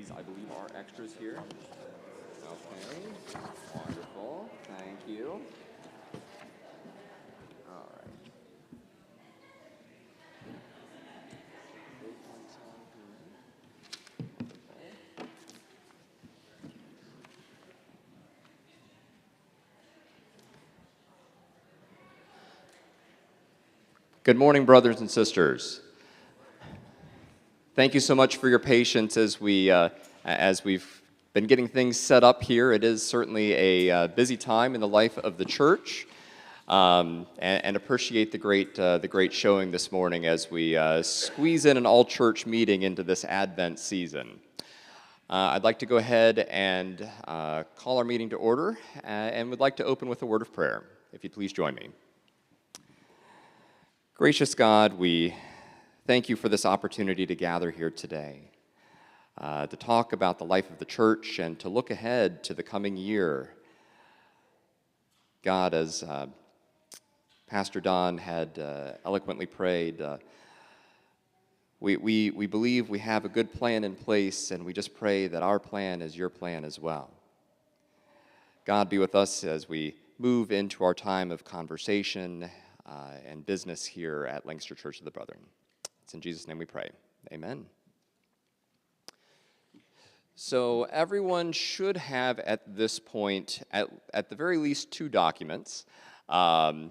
These, I believe, are extras here. Okay, wonderful. Thank you. All right. Good morning, brothers and sisters. Thank you so much for your patience as we've been getting things set up here. It is certainly a busy time in the life of the church, and appreciate the great showing this morning as we squeeze in an all-church meeting into this Advent season. I'd like to go ahead and call our meeting to order, and would like to open with a word of prayer. If you'd please join me. Gracious God, we thank you for this opportunity to gather here today, to talk about the life of the church and to look ahead to the coming year. God, as Pastor Don had eloquently prayed, we believe we have a good plan in place, and we just pray that our plan is your plan as well. God, be with us as we move into our time of conversation and business here at Lancaster Church of the Brethren. It's in Jesus' name we pray. Amen. So everyone should have at this point, at the very least, 2 documents. I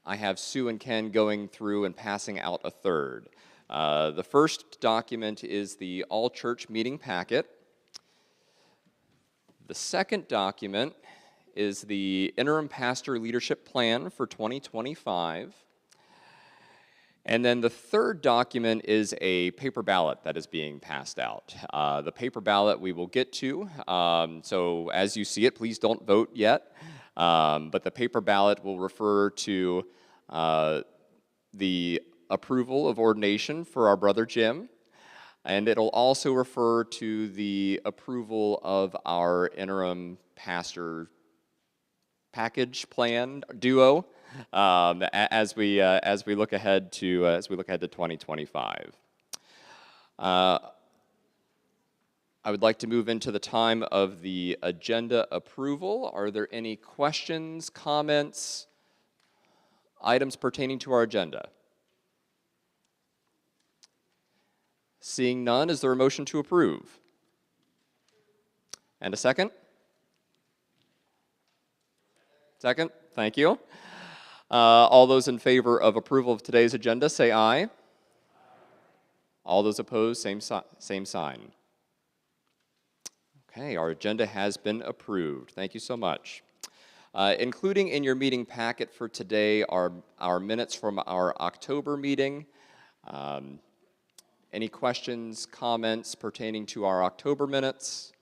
have Sue and Ken going through and passing out a third. The first document is the all-church meeting packet. The second document is the interim pastor leadership plan for 2025. And then the third document is a paper ballot that is being passed out. The paper ballot we will get to, so as you see it, please don't vote yet. But the paper ballot will refer to the approval of ordination for our brother Jim, and it'll also refer to the approval of our interim pastor package plan duo as we look ahead to 2025. I would like to move into the time of the agenda approval. Are there any questions, comments, items pertaining to our agenda? Seeing none, is there a motion to approve? And a second? Second, thank you. All those in favor of approval of today's agenda, say aye. All those opposed, same sign. Okay, our agenda has been approved. Thank you so much. Including in your meeting packet for today are our minutes from our October meeting. Any questions, comments pertaining to our October minutes?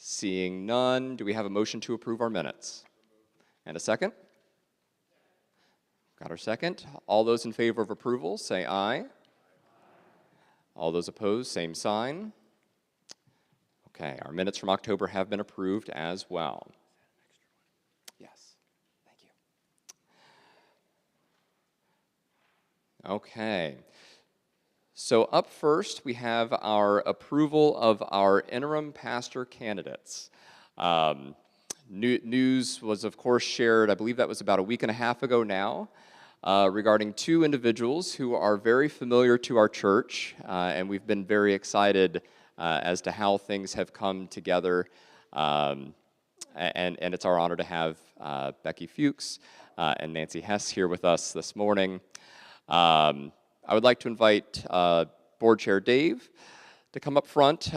Seeing none, do we have a motion to approve our minutes? And a second? Got our second. All those in favor of approval, say aye. All those opposed, same sign. Okay, our minutes from October have been approved as well. Yes, thank you. Okay. So up first, we have our approval of our interim pastor candidates. News was, of course, shared, I believe that was about a week and a half ago now, regarding 2 individuals who are very familiar to our church, and we've been very excited as to how things have come together, and it's our honor to have Becky Fuchs and Nancy Hess here with us this morning. I would like to invite Board Chair Dave to come up front.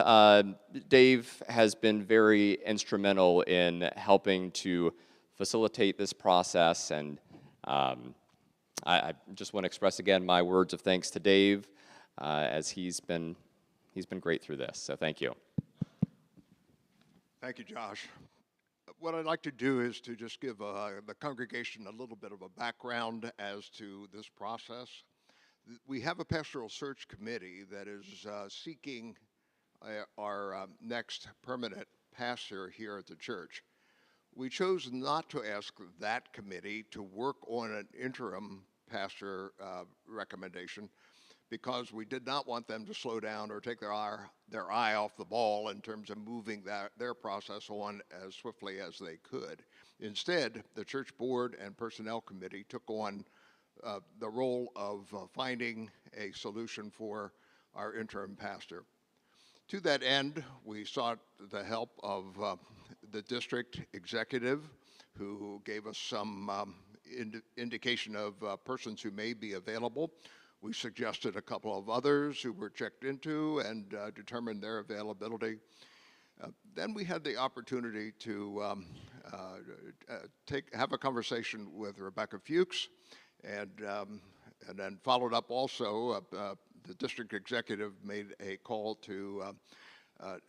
Dave has been very instrumental in helping to facilitate this process, and I just want to express again my words of thanks to Dave, as he's been great through this, so thank you. Thank you, Josh. What I'd like to do is to just give the congregation a little bit of a background as to this process. We have a pastoral search committee that is seeking our next permanent pastor here at the church. We chose not to ask that committee to work on an interim pastor recommendation because we did not want them to slow down or take their eye off the ball in terms of moving their process on as swiftly as they could. Instead, the church board and personnel committee took on the role of finding a solution for our interim pastor. To that end, we sought the help of the district executive, who gave us some indication of persons who may be available. We suggested a couple of others who were checked into and determined their availability. Then we had the opportunity to have a conversation with Rebecca Fuchs, and then followed up also. The district executive made a call to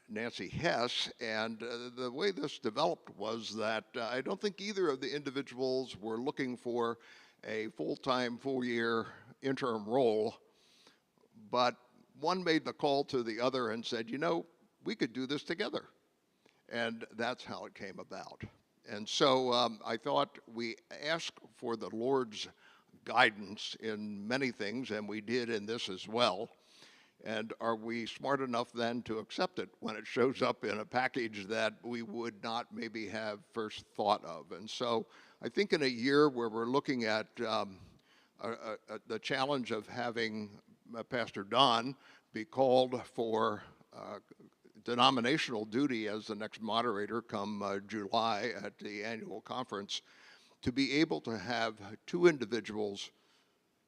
Nancy Hess, and the way this developed was that I don't think either of the individuals were looking for a full-time, full-year interim role, but one made the call to the other and said, you know, we could do this together. And that's how it came about. And so I thought we asked for the Lord's guidance in many things, and we did in this as well. And are we smart enough then to accept it when it shows up in a package that we would not maybe have first thought of? And so I think in a year where we're looking at the challenge of having Pastor Don be called for denominational duty as the next moderator come July at the annual conference, to be able to have two individuals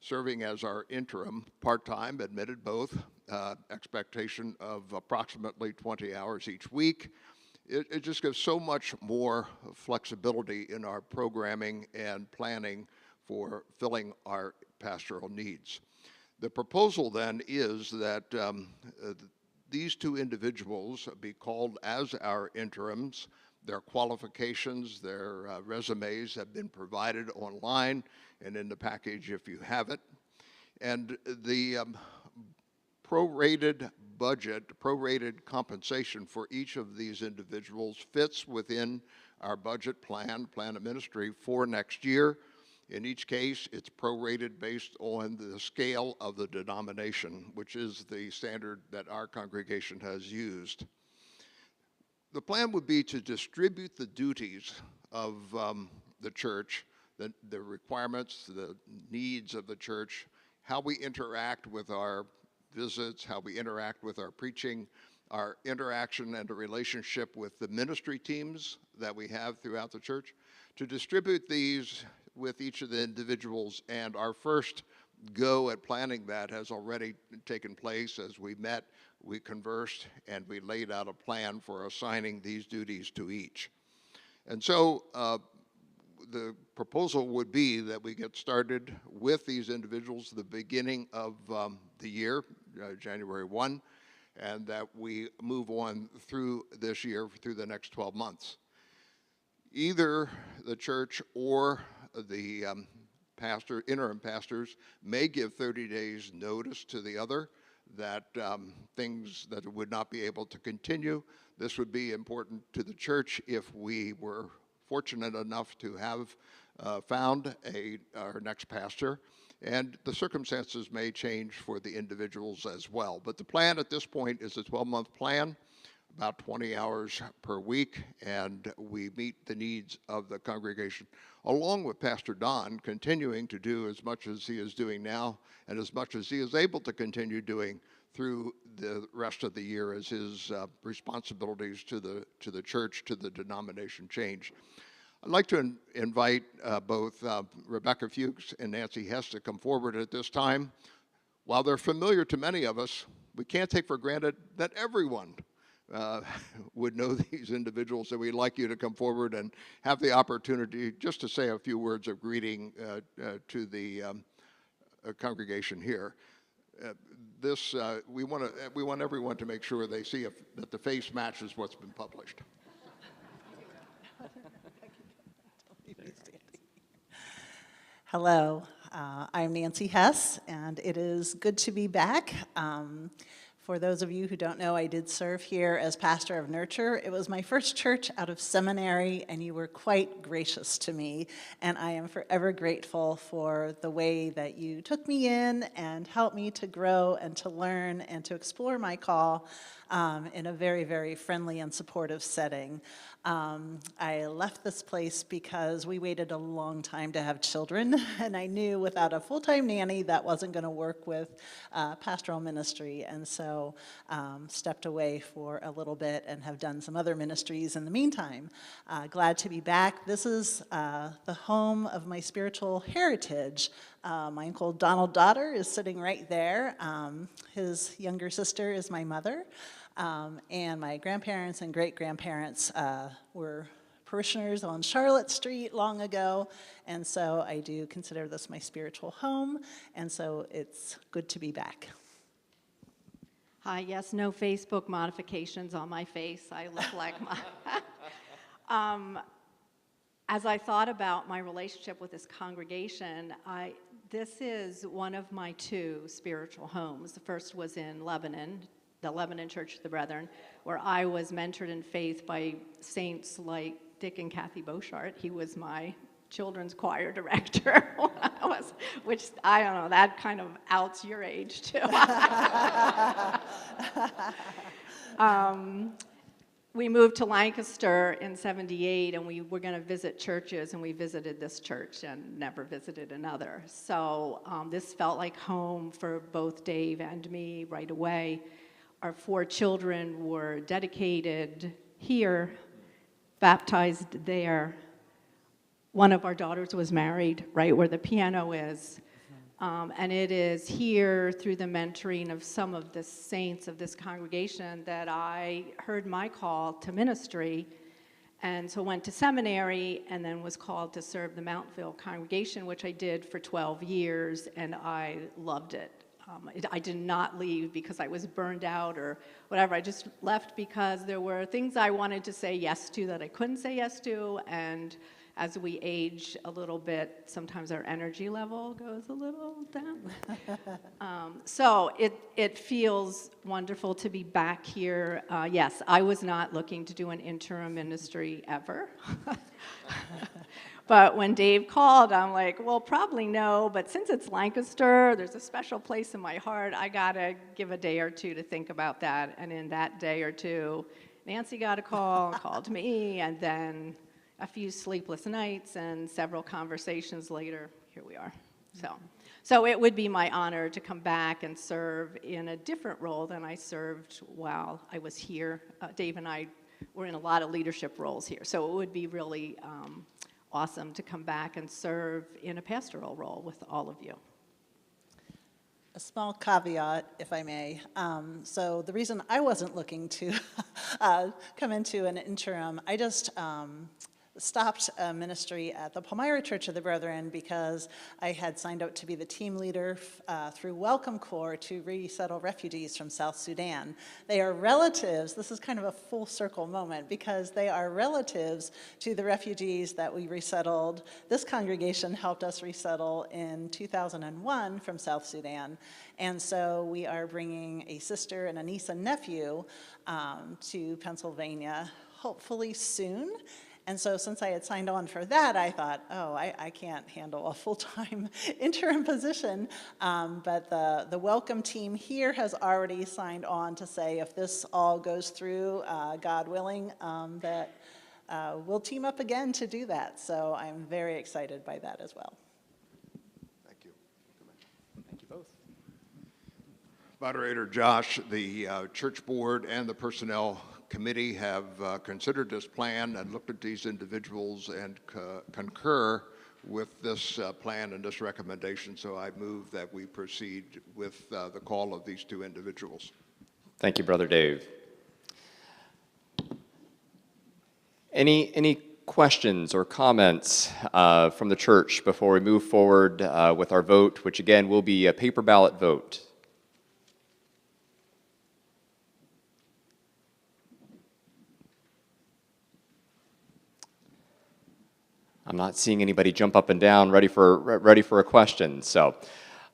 serving as our interim, part-time, admitted both, expectation of approximately 20 hours each week. It just gives so much more flexibility in our programming and planning for filling our pastoral needs. The proposal then is that these two individuals be called as our interims. Their qualifications, their resumes have been provided online and in the package if you have it. And the prorated budget, prorated compensation for each of these individuals fits within our budget plan of ministry for next year. In each case, it's prorated based on the scale of the denomination, which is the standard that our congregation has used. The plan would be to distribute the duties of the church, the requirements, the needs of the church, how we interact with our visits, how we interact with our preaching, our interaction and a relationship with the ministry teams that we have throughout the church, to distribute these with each of the individuals. And our first go at planning that has already taken place. As we met, we conversed, and we laid out a plan for assigning these duties to each. And so the proposal would be that we get started with these individuals at the beginning of the year, January 1, and that we move on through this year, through the next 12 months. Either the church or the interim pastors may give 30 days notice to the other that things that would not be able to continue. This would be important to the church if we were fortunate enough to have found our next pastor, and the circumstances may change for the individuals as well. But the plan at this point is a 12-month plan, about 20 hours per week, and we meet the needs of the congregation, along with Pastor Don continuing to do as much as he is doing now and as much as he is able to continue doing through the rest of the year as his responsibilities to the church, to the denomination change. I'd like to invite both Rebecca Fuchs and Nancy Hess to come forward at this time. While they're familiar to many of us, we can't take for granted that everyone would know these individuals, so we'd like you to come forward and have the opportunity just to say a few words of greeting to the congregation here. We want everyone to make sure they see that the face matches what's been published. Hello, I'm Nancy Hess, and it is good to be back For those of you who don't know, I did serve here as pastor of Nurture. It was my first church out of seminary, and you were quite gracious to me. And I am forever grateful for the way that you took me in and helped me to grow and to learn and to explore my call in a very, very friendly and supportive setting. I left this place because we waited a long time to have children, and I knew without a full-time nanny that wasn't going to work with pastoral ministry, and so stepped away for a little bit and have done some other ministries in the meantime. Glad to be back. This is the home of my spiritual heritage. My Uncle Donald Dotter is sitting right there. His younger sister is my mother. And my grandparents and great-grandparents were parishioners on Charlotte Street long ago, and so I do consider this my spiritual home, and so it's good to be back. Hi, yes, no Facebook modifications on my face. I look like my... As I thought about my relationship with this congregation, this is one of my two spiritual homes. The first was in Lebanon, the Lebanon Church of the Brethren, where I was mentored in faith by saints like Dick and Kathy Beauchart. He was my children's choir director, which, I don't know, that kind of outs your age, too. We moved to Lancaster in '78, and we were going to visit churches, and we visited this church and never visited another. So this felt like home for both Dave and me right away. Our 4 children were dedicated here, baptized there. One of our daughters was married right where the piano is. And it is here through the mentoring of some of the saints of this congregation that I heard my call to ministry, and so went to seminary and then was called to serve the Mountville congregation, which I did for 12 years, and I loved it. I did not leave because I was burned out or whatever. I just left because there were things I wanted to say yes to that I couldn't say yes to, and as we age a little bit, sometimes our energy level goes a little down. So it feels wonderful to be back here. Yes, I was not looking to do an interim ministry ever. But when Dave called, I'm like, well, probably no, but since it's Lancaster, there's a special place in my heart, I gotta give a day or two to think about that. And in that day or two, Nancy got a call, called me, and then a few sleepless nights and several conversations later, here we are. So it would be my honor to come back and serve in a different role than I served while I was here. Dave and I were in a lot of leadership roles here, so it would be really awesome to come back and serve in a pastoral role with all of you. A small caveat, if I may. So the reason I wasn't looking to come into an interim, I just stopped ministry at the Palmyra Church of the Brethren because I had signed up to be the team leader through Welcome Corps to resettle refugees from South Sudan. They are relatives. This is kind of a full circle moment because they are relatives to the refugees that we resettled. This congregation helped us resettle in 2001 from South Sudan. And so we are bringing a sister and a niece and nephew to Pennsylvania, hopefully soon. And so since I had signed on for that, I thought, oh, I can't handle a full-time interim position. But the welcome team here has already signed on to say if this all goes through, God willing, that we'll team up again to do that. So I'm very excited by that as well. Thank you. Thank you both. Moderator Josh, the church board and the personnel committee have considered this plan and looked at these individuals and concur with this plan and this recommendation. So I move that we proceed with the call of these 2 individuals. Thank you, Brother Dave. Any questions or comments from the church before we move forward with our vote, which again will be a paper ballot vote? I'm not seeing anybody jump up and down ready for a question. So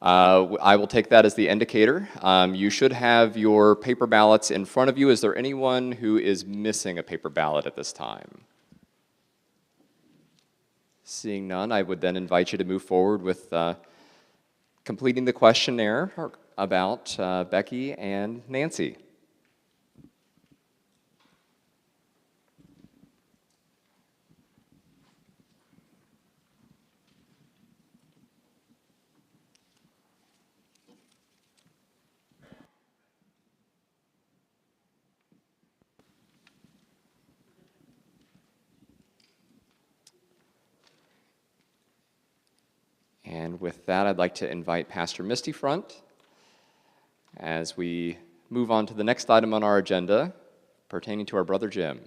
I will take that as the indicator. You should have your paper ballots in front of you. Is there anyone who is missing a paper ballot at this time? Seeing none, I would then invite you to move forward with completing the questionnaire about Becky and Nancy. And with that, I'd like to invite Pastor Misty Front as we move on to the next item on our agenda pertaining to our brother Jim.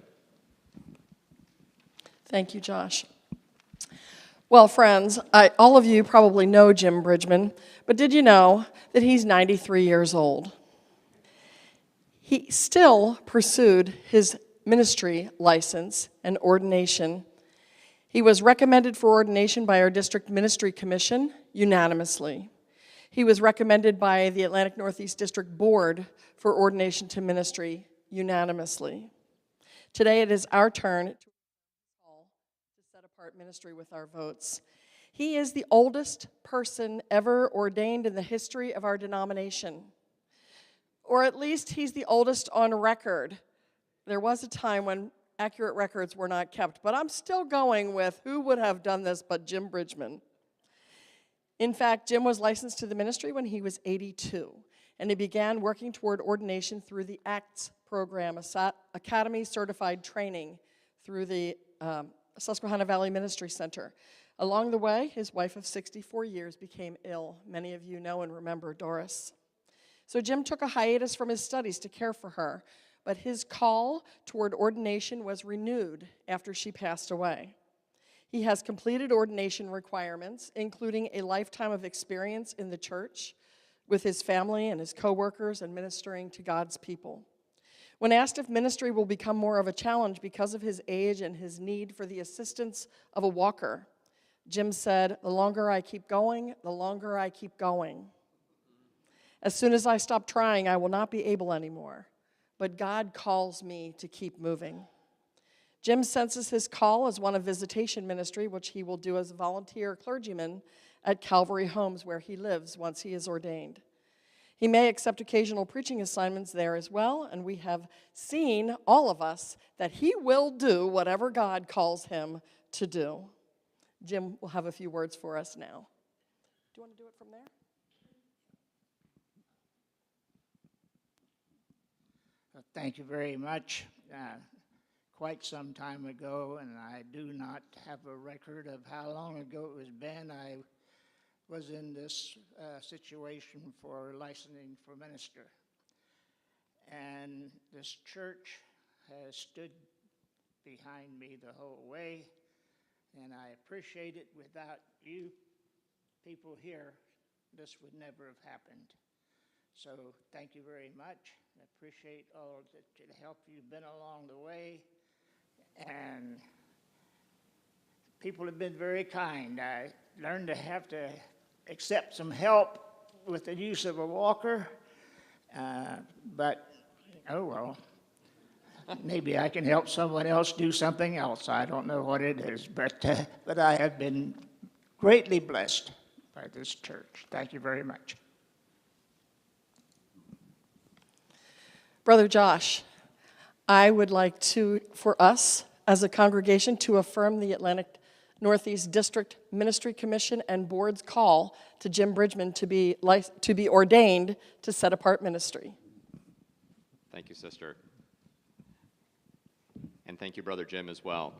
Thank you, Josh. Well, friends, all of you probably know Jim Bridgman, but did you know that he's 93 years old? He still pursued his ministry license and ordination. He was recommended for ordination by our district ministry commission unanimously. He was recommended by the Atlantic Northeast District Board for ordination to ministry unanimously. Today it is our turn to set apart ministry with our votes. He is the oldest person ever ordained in the history of our denomination. Or at least he's the oldest on record. There was a time when accurate records were not kept, but I'm still going with who would have done this but Jim Bridgman. In fact, Jim was licensed to the ministry when he was 82, and he began working toward ordination through the ACTS program, Academy Certified Training through the Susquehanna Valley Ministry Center. Along the way, his wife of 64 years became ill. Many of you know and remember Doris. So Jim took a hiatus from his studies to care for her, but his call toward ordination was renewed after she passed away. He has completed ordination requirements, including a lifetime of experience in the church with his family and his co-workers and ministering to God's people. When asked if ministry will become more of a challenge because of his age and his need for the assistance of a walker, Jim said, "The longer I keep going, the longer I keep going. As soon as I stop trying, I will not be able anymore. But God calls me to keep moving." Jim senses his call as one of visitation ministry, which he will do as a volunteer clergyman at Calvary Homes, where he lives once he is ordained. He may accept occasional preaching assignments there as well, and we have seen, all of us, that he will do whatever God calls him to do. Jim will have a few words for us now. Do you want to do it from there? Thank you very much. Quite some time ago, and I do not have a record of how long ago it was been, I was in this situation for licensing for minister. And this church has stood behind me the whole way, and I appreciate it. Without you people here, this would never have happened. So thank you very much. I appreciate all the help you've been along the way. And people have been very kind. I learned to have to accept some help with the use of a walker, but oh well. Maybe I can help someone else do something else. I don't know what it is, but I have been greatly blessed by this church. Thank you very much. Brother Josh, I would like for us as a congregation to affirm the Atlantic Northeast District Ministry Commission and Board's call to Jim Bridgman to be ordained to set apart ministry. Thank you, sister. And thank you, Brother Jim, as well.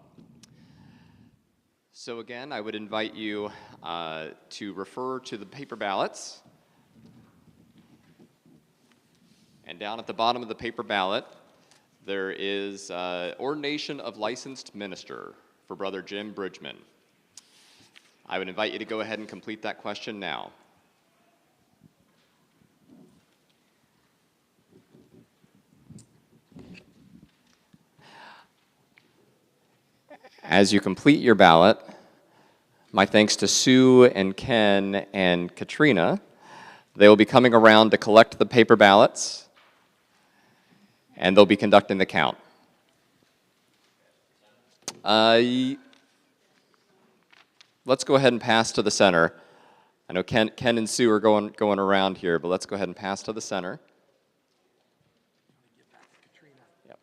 So again, I would invite you to refer to the paper ballots. And down at the bottom of the paper ballot, there is ordination of licensed minister for Brother Jim Bridgman. I would invite you to go ahead and complete that question now. As you complete your ballot, my thanks to Sue and Ken and Katrina They will be coming around to collect the paper ballots, and they'll be conducting the count. Let's go ahead and pass to the center. I know Ken and Sue are going around here, but let's go ahead and pass to the center. Yep.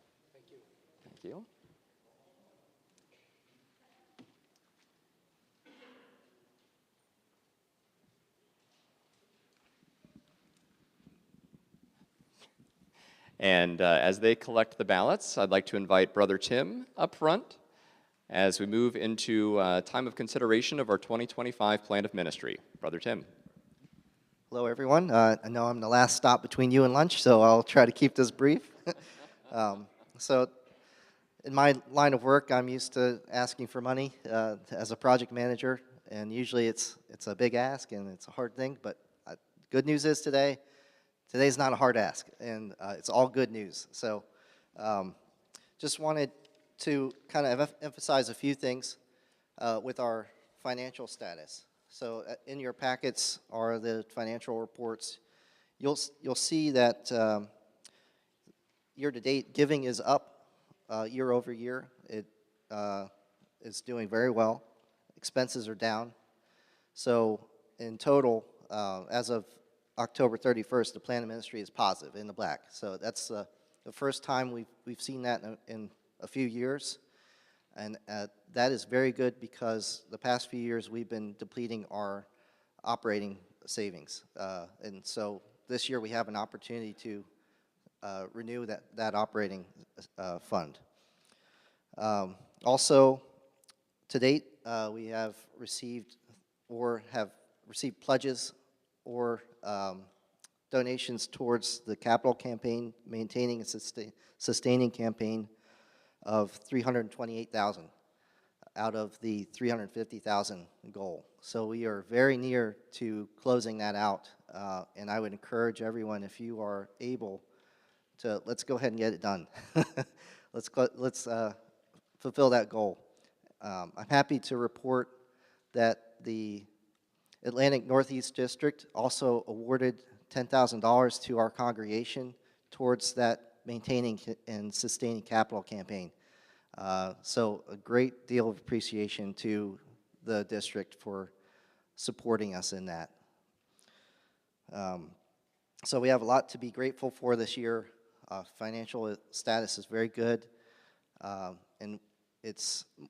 Thank you. And as they collect the ballots, I'd like to invite Brother Tim up front as we move into time of consideration of our 2025 plan of ministry. Brother Tim. Hello, everyone. I know I'm the last stop between you and lunch, so I'll try to keep this brief. So in my line of work, I'm used to asking for money as a project manager, and usually it's a big ask and it's a hard thing, but good news is today's not a hard ask, and it's all good news. So just wanted to kind of emphasize a few things with our financial status. So in your packets are the financial reports. You'll see that year-to-date giving is up year over year. It is doing very well. Expenses are down. So in total, as of October 31st, the plan of ministry is positive in the black. So that's the first time we've seen that in a few years. And that is very good because the past few years we've been depleting our operating savings. And so this year we have an opportunity to renew that operating fund. Also, to date, we have received pledges or donations towards the capital campaign, maintaining and sustaining campaign of $328,000 out of the $350,000 goal. So we are very near to closing that out, and I would encourage everyone, if you are able to, let's go ahead and get it done. Let's fulfill that goal. I'm happy to report that the Atlantic Northeast District also awarded $10,000 to our congregation towards that maintaining and sustaining capital campaign. So a great deal of appreciation to the district for supporting us in that. So we have a lot to be grateful for this year. Financial status is very good. And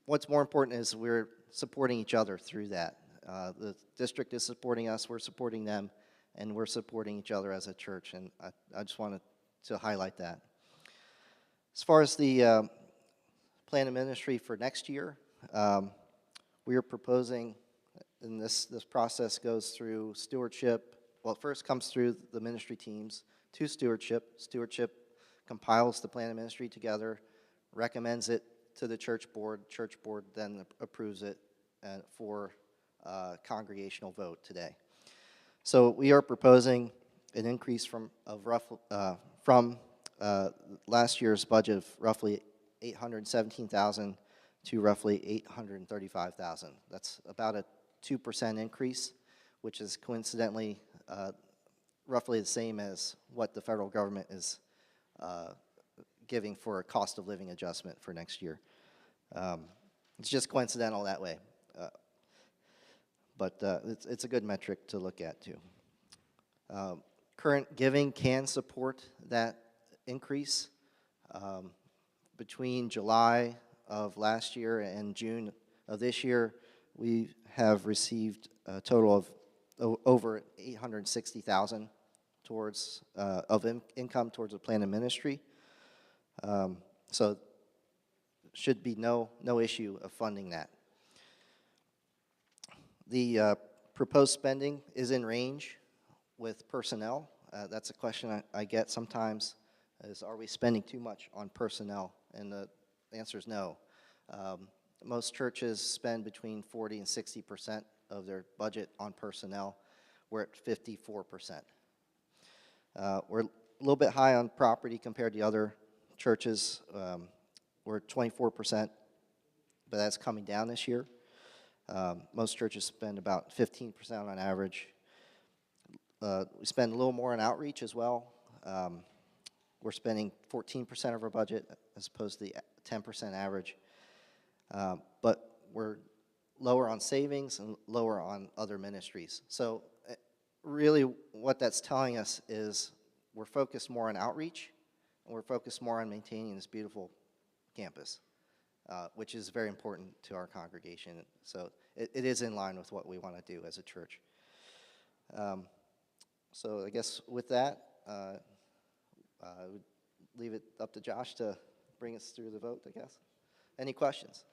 what's more important is we're supporting each other through that. The district is supporting us, we're supporting them, and we're supporting each other as a church, and I just wanted to highlight that. As far as the plan of ministry for next year, we are proposing, and this process goes through stewardship. Well, it first comes through the ministry teams to stewardship. Stewardship compiles the plan of ministry together, recommends it to the church board then approves it for congregational vote today. So we are proposing an increase from last year's budget of roughly $817,000 to roughly $835,000. That's about a 2% increase, which is coincidentally roughly the same as what the federal government is giving for a cost of living adjustment for next year. It's just coincidental that way. But it's a good metric to look at too. Current giving can support that increase. Between July of last year and June of this year, we have received a total of over $860,000 towards income towards a plan of ministry. So should be no issue of funding that. The proposed spending is in range with personnel. That's a question I get sometimes, is are we spending too much on personnel? And the answer is no. Most churches spend between 40 and 60% of their budget on personnel. We're at 54%. We're a little bit high on property compared to other churches. We're at 24%, but that's coming down this year. Most churches spend about 15% on average. we spend a little more on outreach as well. We're spending 14% of our budget as opposed to the 10% average. But we're lower on savings and lower on other ministries. So really what that's telling us is we're focused more on outreach, and we're focused more on maintaining this beautiful campus, which is very important to our congregation. So it is in line with what we want to do as a church. So I guess with that, I would leave it up to Josh to bring us through the vote, I guess. Any questions?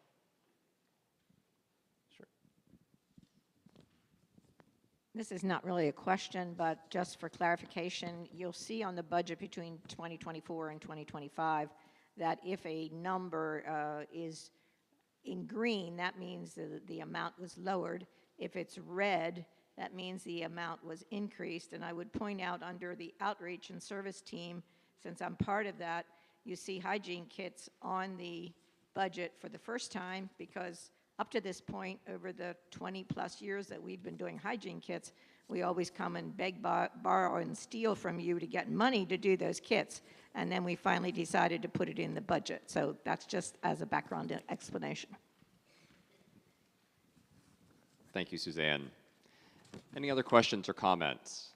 Sure. This is not really a question, but just for clarification, you'll see on the budget between 2024 and 2025 that if a number is in green, that means that the amount was lowered. If it's red, that means the amount was increased. And I would point out under the outreach and service team, since I'm part of that, you see hygiene kits on the budget for the first time, because up to this point, over the 20 plus years that we've been doing hygiene kits, we always come and beg, borrow, and steal from you to get money to do those kits. And then we finally decided to put it in the budget. So that's just as a background explanation. Thank you, Suzanne. Any other questions or comments?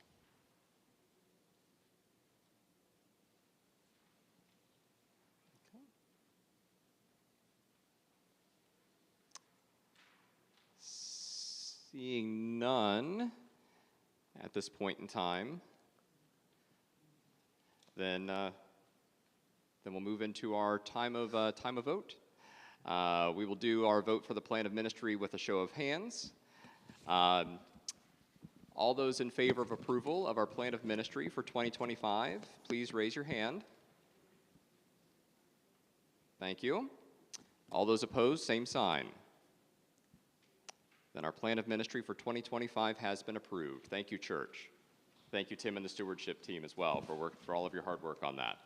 Seeing none at this point in time, then we'll move into our time of vote. We will do our vote for the plan of ministry with a show of hands. All those in favor of approval of our plan of ministry for 2025, please raise your hand. Thank you. All those opposed, same sign. Then our plan of ministry for 2025 has been approved. Thank you, church. Thank you, Tim and the stewardship team as well for all of your hard work on that.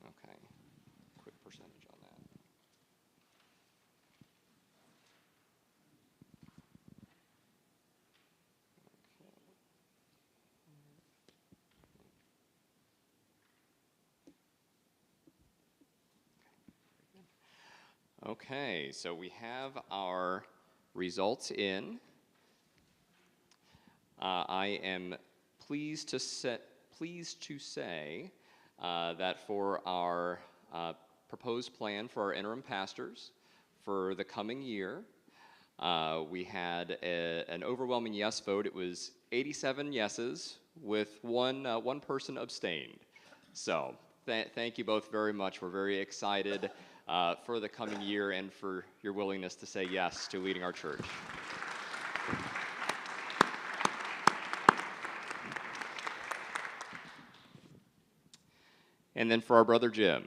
Okay, quick percentage on that. Okay, so we have our results in. I am pleased to say that for our proposed plan for our interim pastors for the coming year, we had an overwhelming yes vote. It was 87 yeses with one person abstained. So thank you both very much. We're very excited for the coming year and for your willingness to say yes to leading our church. And then for our brother Jim,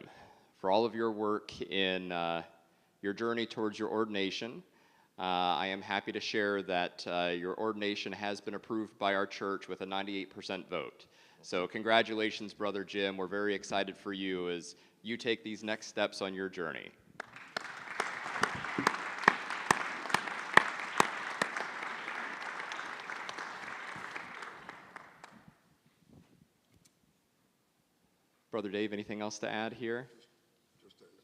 for all of your work in your journey towards your ordination, I am happy to share that your ordination has been approved by our church with a 98% vote. So congratulations, brother Jim. We're very excited for you as you take these next steps on your journey. Brother Dave, anything else to add here? Just as we're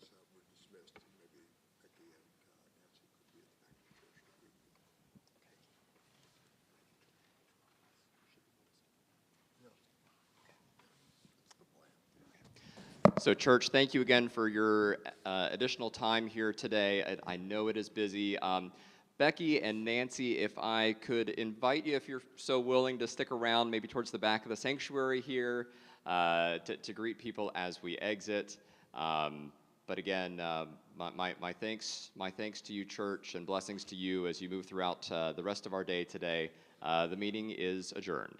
dismissed, maybe Becky and Nancy could be at the back of the church to greet you. That's the plan. So church, thank you again for your additional time here today. I know it is busy. Becky and Nancy, if I could invite you, if you're so willing, to stick around maybe towards the back of the sanctuary here to greet people as we exit. But again, my thanks to you, church, and blessings to you as you move throughout the rest of our day today. The meeting is adjourned.